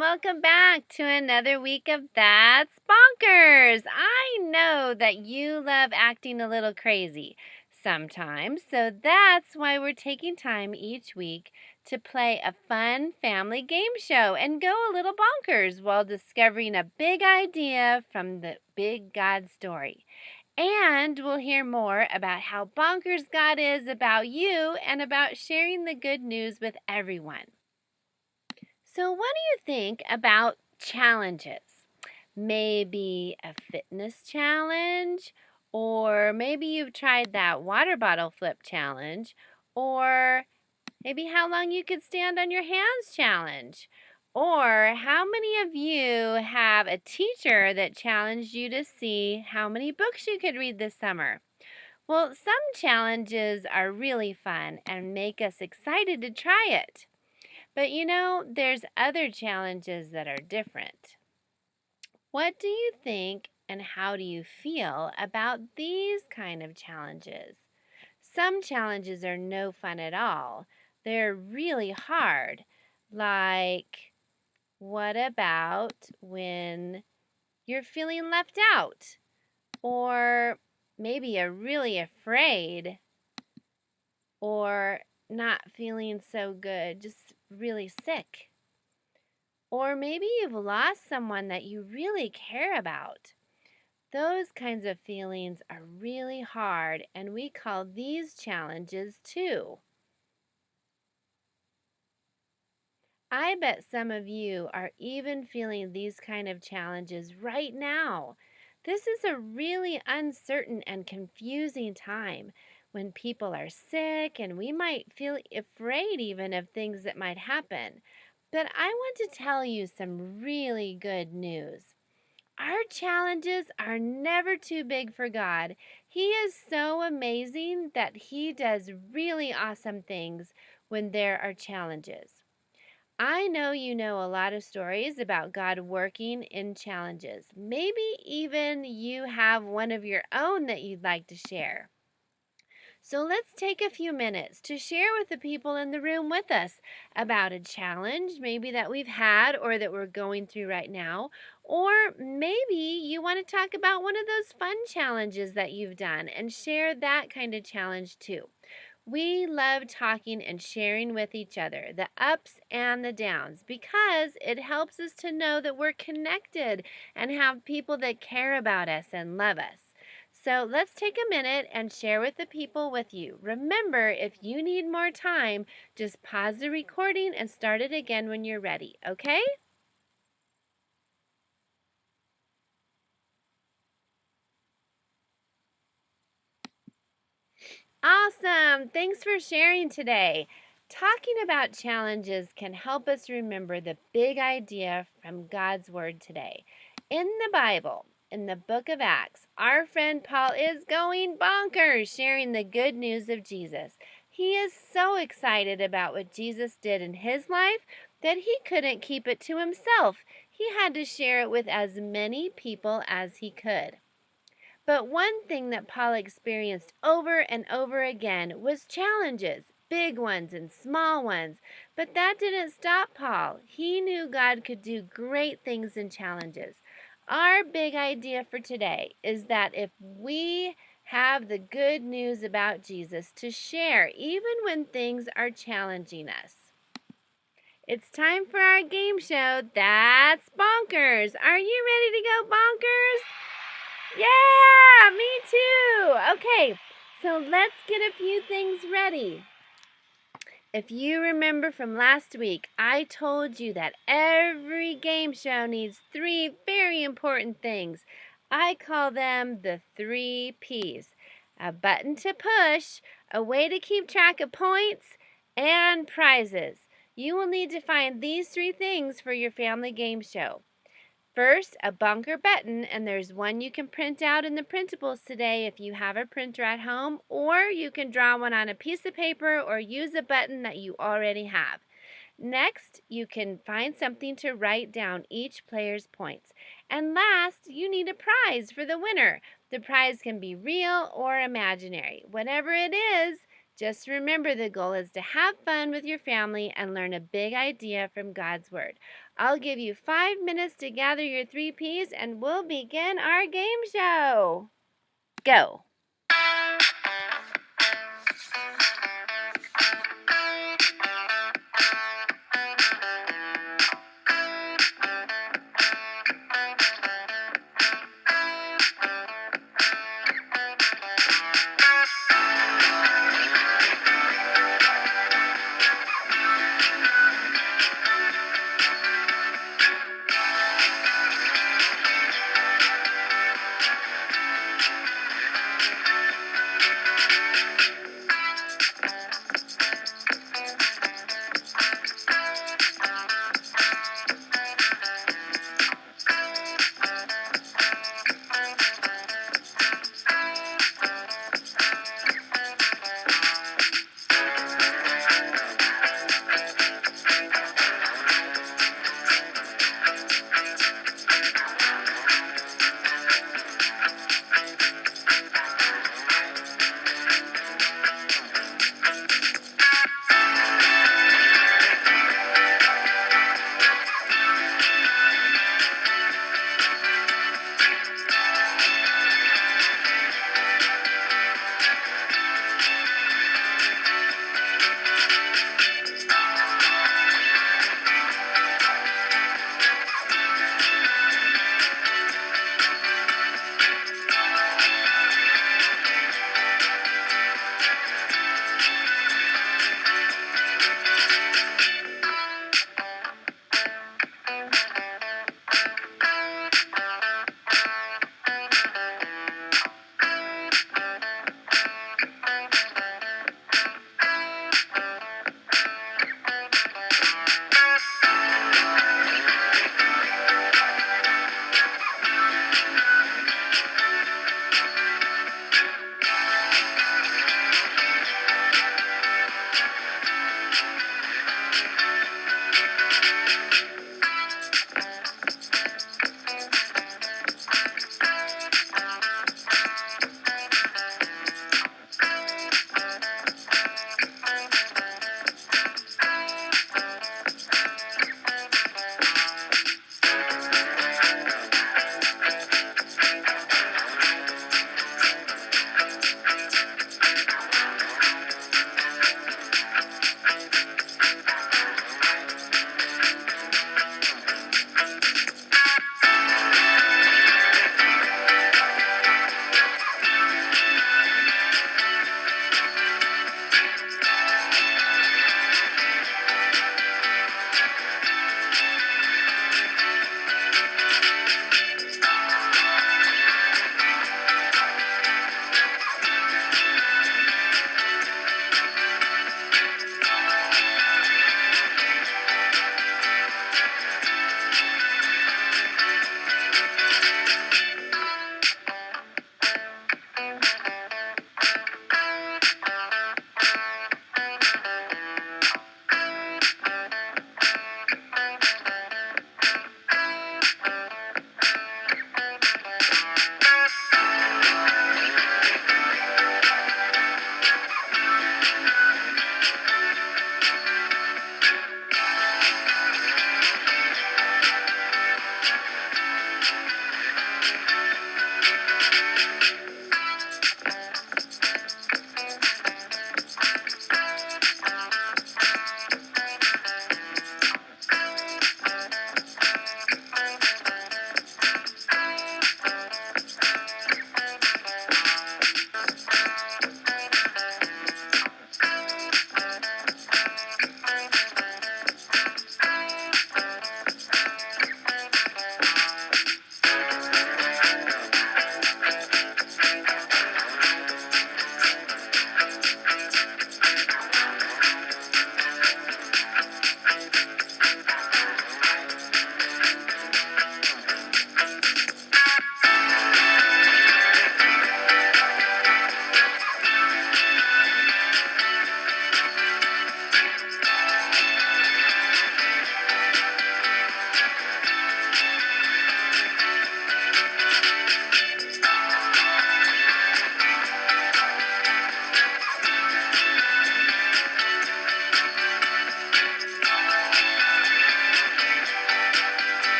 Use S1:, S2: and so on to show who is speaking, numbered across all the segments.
S1: welcome back to another week of That's Bonkers. I know that you love acting a little crazy sometimes, so that's why we're taking time each week to play a fun family game show and go a little bonkers while discovering a big idea from the big God story. And we'll hear more about how bonkers God is about you and about sharing the good news with everyone. So, what do you think about challenges? Maybe a fitness challenge, or maybe you've tried that water bottle flip challenge, or maybe how long you could stand on your hands challenge. Or how many of you have a teacher that challenged you to see how many books you could read this summer? Well, some challenges are really fun and make us excited to try it. But there's other challenges that are different. What do you think and how do you feel about these kind of challenges? Some challenges are no fun at all. They're really hard. Like, what about when you're feeling left out? Or maybe you're really afraid or not feeling so good, just really sick. Or maybe you've lost someone that you really care about. Those kinds of feelings are really hard, and we call these challenges too. I bet some of you are even feeling these kind of challenges right now. This is a really uncertain and confusing time when people are sick, and we might feel afraid even of things that might happen. But I want to tell you some really good news. Our challenges are never too big for God. He is so amazing that He does really awesome things when there are challenges. I know you know a lot of stories about God working in challenges. Maybe even you have one of your own that you'd like to share. So let's take a few minutes to share with the people in the room with us about a challenge maybe that we've had or that we're going through right now. Or maybe you want to talk about one of those fun challenges that you've done and share that kind of challenge too. We love talking and sharing with each other, the ups and the downs, because it helps us to know that we're connected and have people that care about us and love us. So let's take a minute and share with the people with you. Remember, if you need more time, just pause the recording and start it again when you're ready, okay? Awesome. Thanks for sharing today. Talking about challenges can help us remember the big idea from God's Word today. In the Bible, in the book of Acts, our friend Paul is going bonkers sharing the good news of Jesus. He is so excited about what Jesus did in his life that he couldn't keep it to himself. He had to share it with as many people as he could. But one thing that Paul experienced over and over again was challenges, big ones and small ones. But that didn't stop Paul. He knew God could do great things in challenges. Our big idea for today is that if we have the good news about Jesus to share, even when things are challenging us. It's time for our game show, That's Bonkers. Are you ready to go bonkers? Yeah, me too. Okay, so let's get a few things ready. If you remember from last week, I told you that every game show needs 3 very important things. I call them the 3 P's. A button to push, a way to keep track of points, and prizes. You will need to find these 3 things for your family game show. First, a bunker button, and there's one you can print out in the printables today if you have a printer at home, or you can draw one on a piece of paper or use a button that you already have. Next, you can find something to write down each player's points. And last, you need a prize for the winner. The prize can be real or imaginary. Whatever it is, Just remember the goal is to have fun with your family and learn a big idea from God's Word. I'll give you 5 minutes to gather your 3 P's and we'll begin our game show. Go.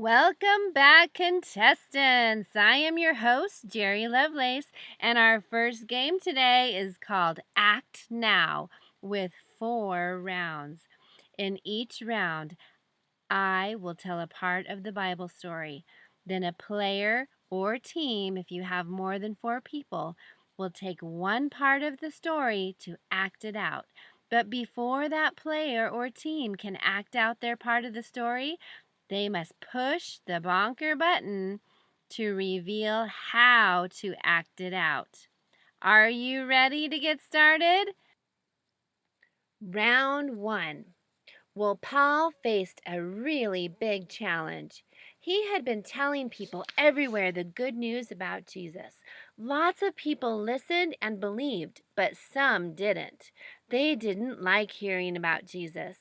S1: Welcome back, contestants. I am your host, Jerry Lovelace, and our first game today is called Act Now with 4 rounds. In each round, I will tell a part of the Bible story. Then a player or team, if you have more than 4 people, will take one part of the story to act it out. But before that player or team can act out their part of the story, they must push the bonker button to reveal how to act it out. Are you ready to get started? Round 1. Well, Paul faced a really big challenge. He had been telling people everywhere the good news about Jesus. Lots of people listened and believed, but some didn't. They didn't like hearing about Jesus.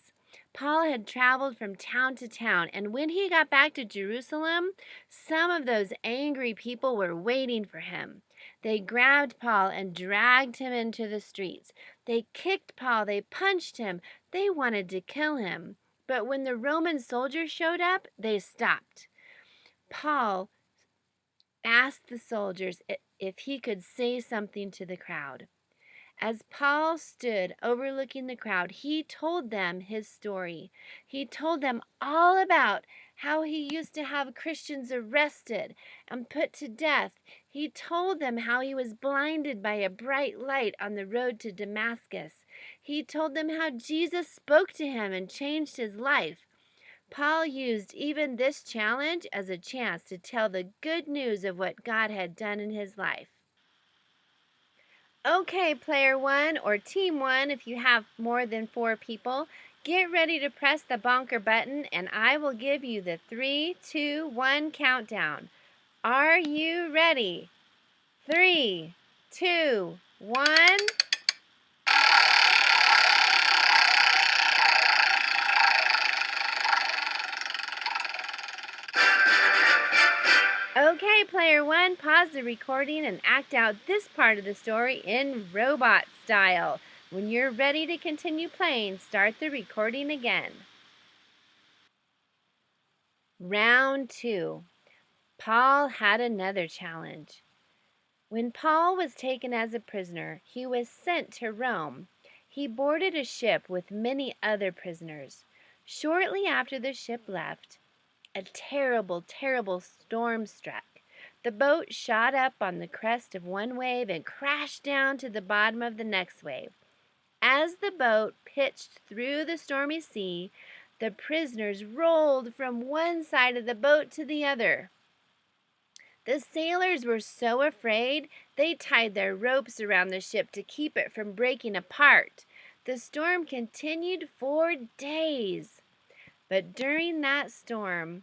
S1: Paul had traveled from town to town, and when he got back to Jerusalem, some of those angry people were waiting for him. They grabbed Paul and dragged him into the streets. They kicked Paul, they punched him, they wanted to kill him. But when the Roman soldiers showed up, they stopped. Paul asked the soldiers if he could say something to the crowd. As Paul stood overlooking the crowd, he told them his story. He told them all about how he used to have Christians arrested and put to death. He told them how he was blinded by a bright light on the road to Damascus. He told them how Jesus spoke to him and changed his life. Paul used even this challenge as a chance to tell the good news of what God had done in his life. Okay, player 1 or team 1, if you have more than 4 people, get ready to press the bonker button and I will give you the 3, 2, 1 countdown. Are you ready? 3, 2, 1. Okay, player 1, pause the recording and act out this part of the story in robot style. When you're ready to continue playing, start the recording again. Round 2. Paul had another challenge. When Paul was taken as a prisoner, he was sent to Rome. He boarded a ship with many other prisoners. Shortly after the ship left, a terrible, terrible storm struck. The boat shot up on the crest of one wave and crashed down to the bottom of the next wave. As the boat pitched through the stormy sea, the prisoners rolled from one side of the boat to the other. The sailors were so afraid, they tied their ropes around the ship to keep it from breaking apart. The storm continued for days. But during that storm,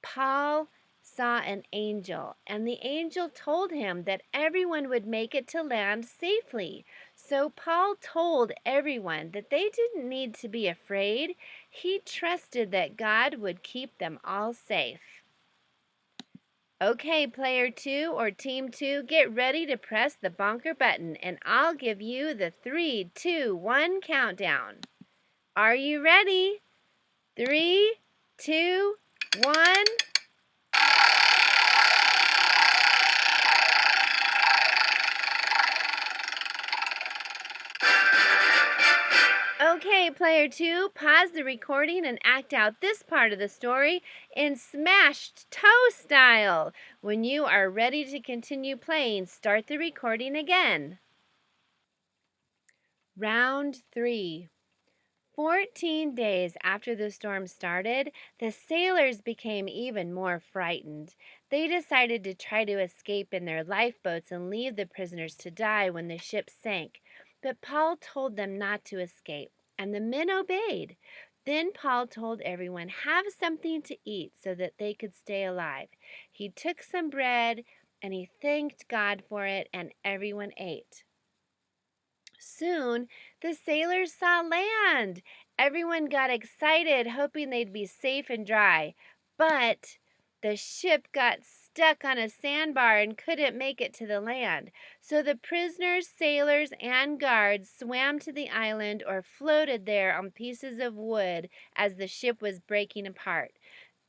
S1: Paul saw an angel, and the angel told him that everyone would make it to land safely. So Paul told everyone that they didn't need to be afraid. He trusted that God would keep them all safe. Okay, player 2 or team 2, get ready to press the bonker button, and I'll give you the 3, 2, 1 countdown. Are you ready? 3, 2, 1. Okay, player 2, pause the recording and act out this part of the story in smashed toe style. When you are ready to continue playing, start the recording again. Round 3. 14 days after the storm started, the sailors became even more frightened. They decided to try to escape in their lifeboats and leave the prisoners to die when the ship sank. But Paul told them not to escape, and the men obeyed. Then Paul told everyone, have something to eat so that they could stay alive. He took some bread and he thanked God for it, and everyone ate. Soon, the sailors saw land. Everyone got excited, hoping they'd be safe and dry. But the ship got stuck on a sandbar and couldn't make it to the land. So the prisoners, sailors, and guards swam to the island or floated there on pieces of wood as the ship was breaking apart.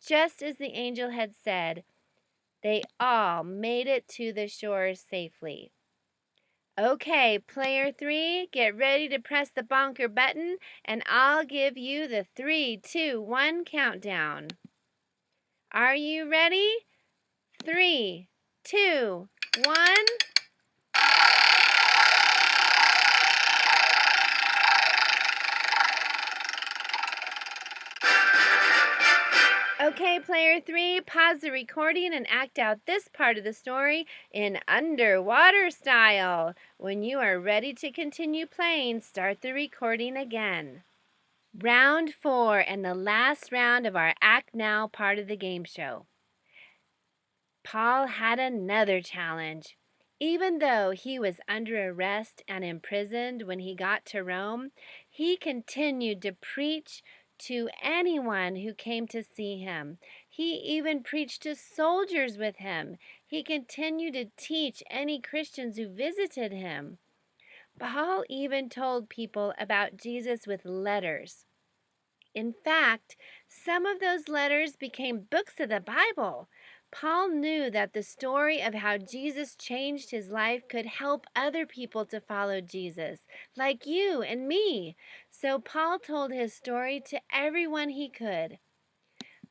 S1: Just as the angel had said, they all made it to the shore safely. Okay, player 3, get ready to press the bonker button, and I'll give you the 3, 2, 1 countdown. Are you ready? 3, 2, 1. Okay, player 3, pause the recording and act out this part of the story in underwater style. When you are ready to continue playing, start the recording again. Round 4 and the last round of our Act Now part of the game show. Paul had another challenge. Even though he was under arrest and imprisoned when he got to Rome, he continued to preach to anyone who came to see him. He even preached to soldiers with him. He continued to teach any Christians who visited him. Paul even told people about Jesus with letters. In fact, some of those letters became books of the Bible. Paul knew that the story of how Jesus changed his life could help other people to follow Jesus, like you and me. So Paul told his story to everyone he could.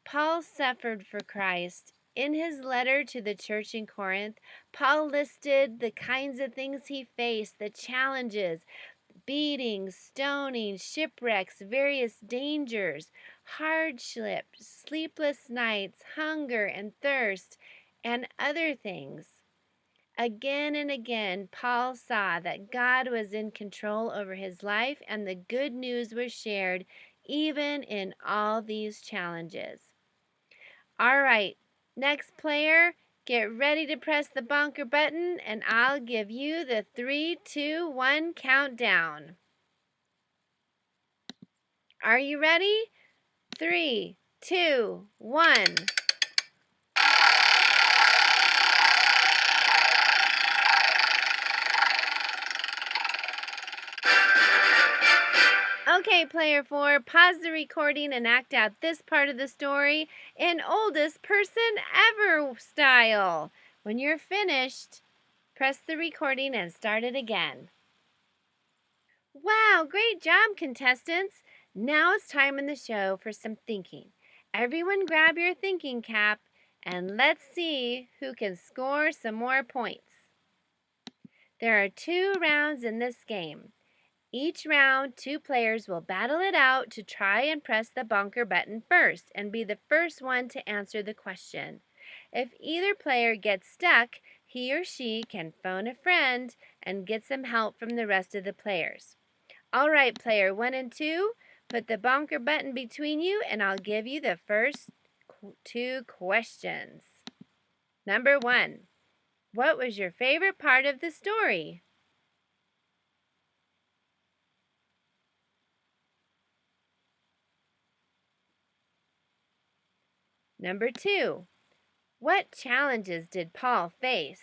S1: Paul suffered for Christ. In his letter to the church in Corinth, Paul listed the kinds of things he faced, the challenges, beatings, stoning, shipwrecks, various dangers, hardships, sleepless nights, hunger and thirst, and other things. Again and again, Paul saw that God was in control over his life, and the good news was shared even in all these challenges. All right, next player, get ready to press the bonker button, and I'll give you the 3, 2, 1 countdown. Are you ready? 3, 2, 1. Okay, player 4, pause the recording and act out this part of the story in oldest person ever style. When you're finished, press the recording and start it again. Wow, great job, contestants. Now it's time in the show for some thinking. Everyone grab your thinking cap and let's see who can score some more points. There are 2 rounds in this game. Each round, 2 players will battle it out to try and press the bonker button first and be the first one to answer the question. If either player gets stuck, he or she can phone a friend and get some help from the rest of the players. All right, player 1 and 2, put the bonker button between you and I'll give you the first 2 questions. Number 1, what was your favorite part of the story? Number 2, what challenges did Paul face?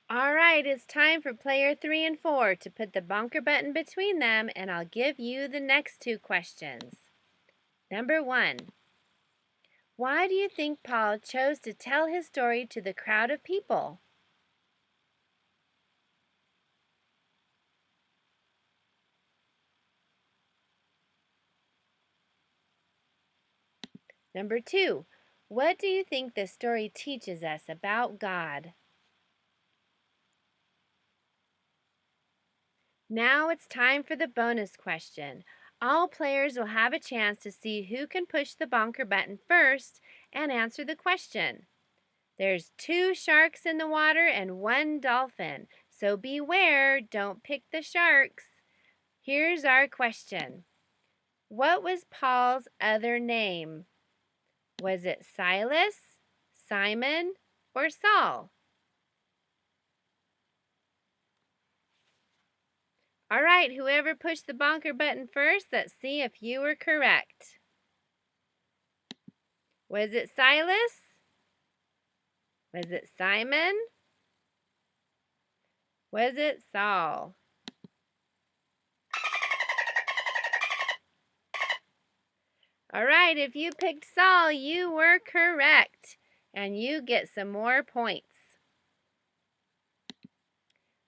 S1: All right, it's time for player 3 and 4 to put the bonker button between them, and I'll give you the next 2 questions. Number 1, why do you think Paul chose to tell his story to the crowd of people? Number 2, what do you think the story teaches us about God? Now it's time for the bonus question. All players will have a chance to see who can push the bonker button first and answer the question. There's 2 sharks in the water and 1 dolphin, so beware, don't pick the sharks. Here's our question. What was Paul's other name? Was it Silas, Simon, or Saul? All right, whoever pushed the bonker button first, let's see if you were correct. Was it Silas? Was it Simon? Was it Saul? All right, if you picked Saul, you were correct. And you get some more points.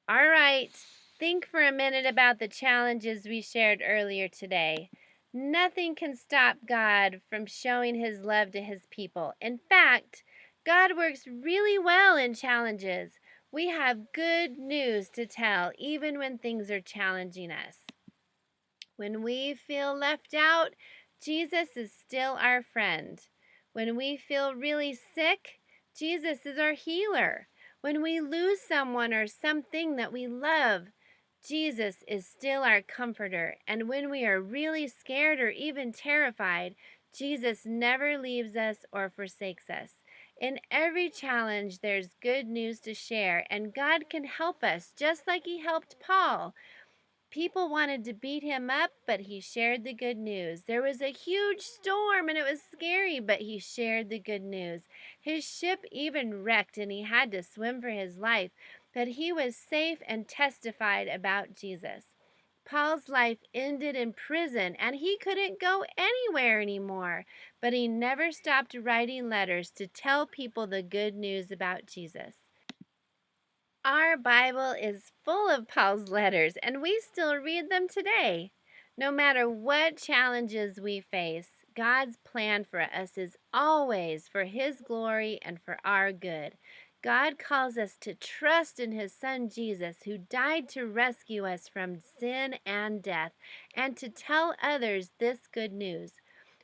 S1: All right, think for a minute about the challenges we shared earlier today. Nothing can stop God from showing his love to his people. In fact, God works really well in challenges. We have good news to tell even when things are challenging us. When we feel left out, Jesus is still our friend. When we feel really sick, Jesus is our healer. When we lose someone or something that we love, Jesus is still our comforter. And when we are really scared or even terrified, Jesus never leaves us or forsakes us. In every challenge, there's good news to share, and God can help us just like He helped Paul. People wanted to beat him up, but he shared the good news. There was a huge storm and it was scary, but he shared the good news. His ship even wrecked and he had to swim for his life, but he was safe and testified about Jesus. Paul's life ended in prison and he couldn't go anywhere anymore, but he never stopped writing letters to tell people the good news about Jesus. Our Bible is full of Paul's letters, and we still read them today. No matter what challenges we face, God's plan for us is always for His glory and for our good. God calls us to trust in His Son Jesus, who died to rescue us from sin and death, and to tell others this good news.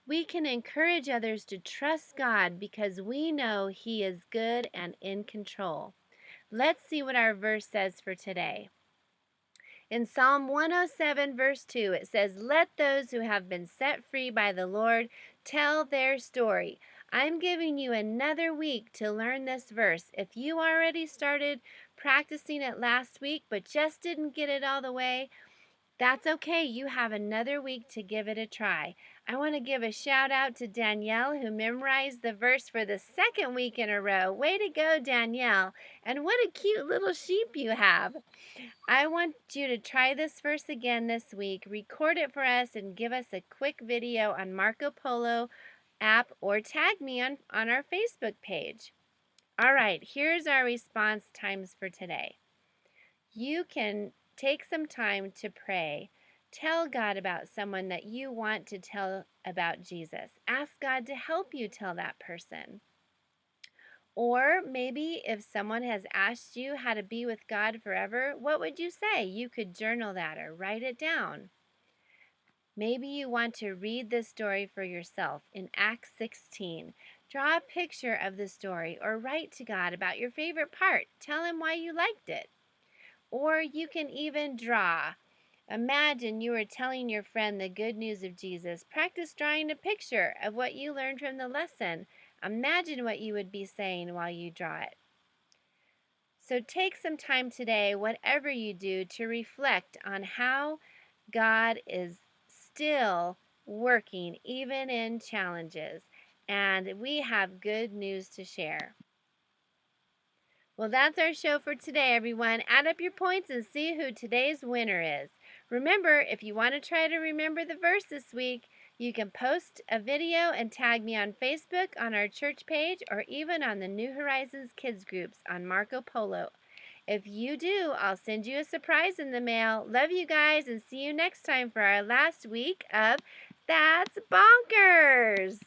S1: We can encourage others to trust God because we know He is good and in control. Let's see what our verse says for today. In Psalm 107, verse 2, it says, "Let those who have been set free by the Lord tell their story." I'm giving you another week to learn this verse. If you already started practicing it last week but just didn't get it all the way, that's okay. You have another week to give it a try. I want to give a shout out to Danielle, who memorized the verse for the second week in a row. Way to go, Danielle. And what a cute little sheep you have. I want you to try this verse again this week. Record it for us and give us a quick video on Marco Polo app or tag me on our Facebook page. All right, here's our response times for today. You can take some time to pray. Tell God about someone that you want to tell about Jesus. Ask God to help you tell that person. Or maybe if someone has asked you how to be with God forever, what would you say? You could journal that or write it down. Maybe you want to read this story for yourself in Acts 16. Draw a picture of the story or write to God about your favorite part. Tell Him why you liked it. Or you can even draw. Imagine you are telling your friend the good news of Jesus. Practice drawing a picture of what you learned from the lesson. Imagine what you would be saying while you draw it. So take some time today, whatever you do, to reflect on how God is still working even in challenges. And we have good news to share. Well, that's our show for today, everyone. Add up your points and see who today's winner is. Remember, if you want to try to remember the verse this week, you can post a video and tag me on Facebook on our church page or even on the New Horizons Kids groups on Marco Polo. If you do, I'll send you a surprise in the mail. Love you guys and see you next time for our last week of That's Bonkers!